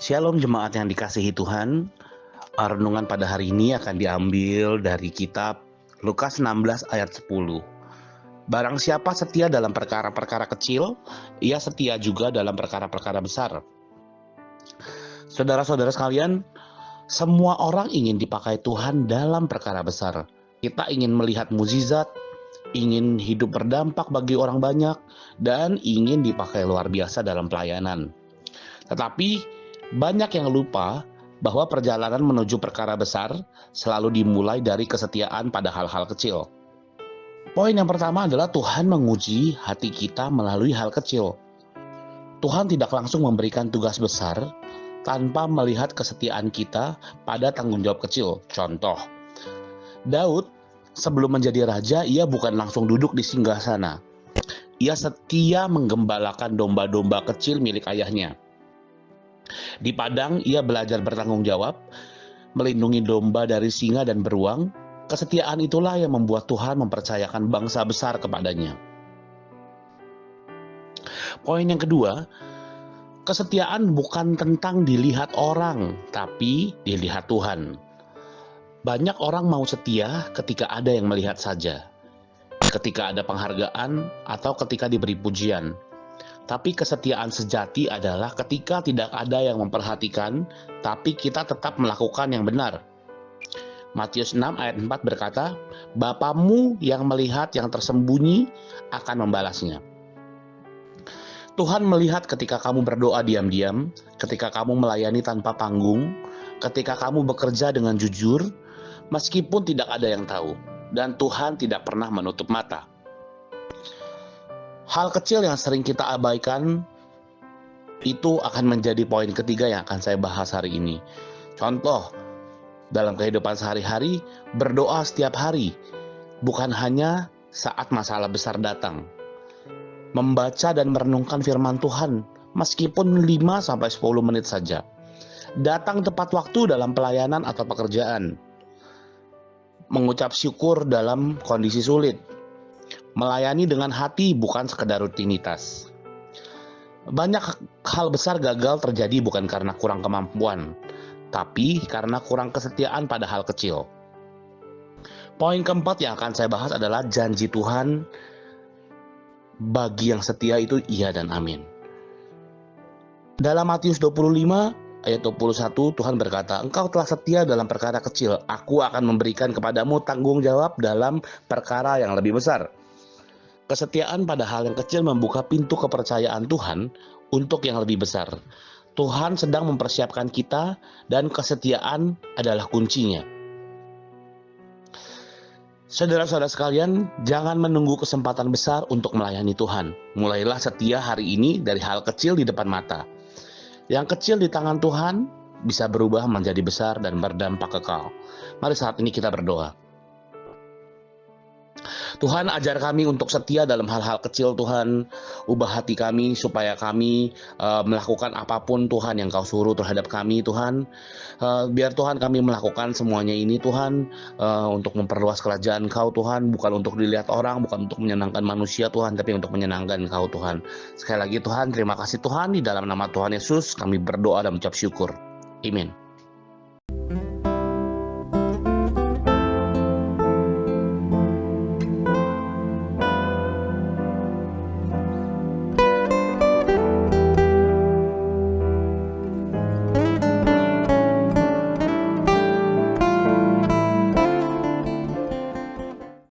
Shalom jemaat yang dikasihi Tuhan. Renungan pada hari ini akan diambil dari kitab Lukas 16 ayat 10. Barang siapa setia dalam perkara-perkara kecil, ia setia juga dalam perkara-perkara besar. Saudara-saudara sekalian, semua orang ingin dipakai Tuhan dalam perkara besar. Kita ingin melihat mukjizat, ingin hidup berdampak bagi orang banyak, dan ingin dipakai luar biasa dalam pelayanan. Tetapi banyak yang lupa bahwa perjalanan menuju perkara besar selalu dimulai dari kesetiaan pada hal-hal kecil. Poin yang pertama adalah Tuhan menguji hati kita melalui hal kecil. Tuhan tidak langsung memberikan tugas besar tanpa melihat kesetiaan kita pada tanggung jawab kecil. Contoh, Daud sebelum menjadi raja, ia bukan langsung duduk di singgasana. Ia setia menggembalakan domba-domba kecil milik ayahnya. Di padang, ia belajar bertanggung jawab, melindungi domba dari singa dan beruang. Kesetiaan itulah yang membuat Tuhan mempercayakan bangsa besar kepadanya. Poin yang kedua, kesetiaan bukan tentang dilihat orang, tapi dilihat Tuhan. Banyak orang mau setia ketika ada yang melihat saja, ketika ada penghargaan, atau ketika diberi pujian. Tapi kesetiaan sejati adalah ketika tidak ada yang memperhatikan, tapi kita tetap melakukan yang benar. Matius 6 ayat 4 berkata, Bapamu yang melihat yang tersembunyi akan membalasnya. Tuhan melihat ketika kamu berdoa diam-diam, ketika kamu melayani tanpa panggung, ketika kamu bekerja dengan jujur, meskipun tidak ada yang tahu, dan Tuhan tidak pernah menutup mata. Hal kecil yang sering kita abaikan itu akan menjadi poin ketiga yang akan saya bahas hari ini. Contoh, dalam kehidupan sehari-hari, berdoa setiap hari, bukan hanya saat masalah besar datang. Membaca dan merenungkan firman Tuhan, meskipun 5-10 menit saja. Datang tepat waktu dalam pelayanan atau pekerjaan. Mengucap syukur dalam kondisi sulit. Melayani dengan hati bukan sekedar rutinitas. Banyak hal besar gagal terjadi bukan karena kurang kemampuan, tapi karena kurang kesetiaan pada hal kecil. Poin keempat yang akan saya bahas adalah janji Tuhan bagi yang setia itu iya dan amin. Dalam Matius 25 ayat 21 Tuhan berkata, Engkau telah setia dalam perkara kecil, Aku akan memberikan kepadamu tanggung jawab dalam perkara yang lebih besar. Kesetiaan pada hal yang kecil membuka pintu kepercayaan Tuhan untuk yang lebih besar. Tuhan sedang mempersiapkan kita dan kesetiaan adalah kuncinya. Saudara-saudara sekalian, jangan menunggu kesempatan besar untuk melayani Tuhan. Mulailah setia hari ini dari hal kecil di depan mata. Yang kecil di tangan Tuhan bisa berubah menjadi besar dan berdampak kekal. Mari saat ini kita berdoa. Tuhan, ajar kami untuk setia dalam hal-hal kecil Tuhan. Ubah hati kami supaya kami melakukan apapun Tuhan yang Kau suruh terhadap kami Tuhan. Biar Tuhan kami melakukan semuanya ini Tuhan, untuk memperluas kerajaan Kau Tuhan. Bukan untuk dilihat orang, bukan untuk menyenangkan manusia Tuhan, tapi untuk menyenangkan Kau Tuhan. Sekali lagi Tuhan, terima kasih Tuhan. Di dalam nama Tuhan Yesus kami berdoa dan mengucap syukur. Amin.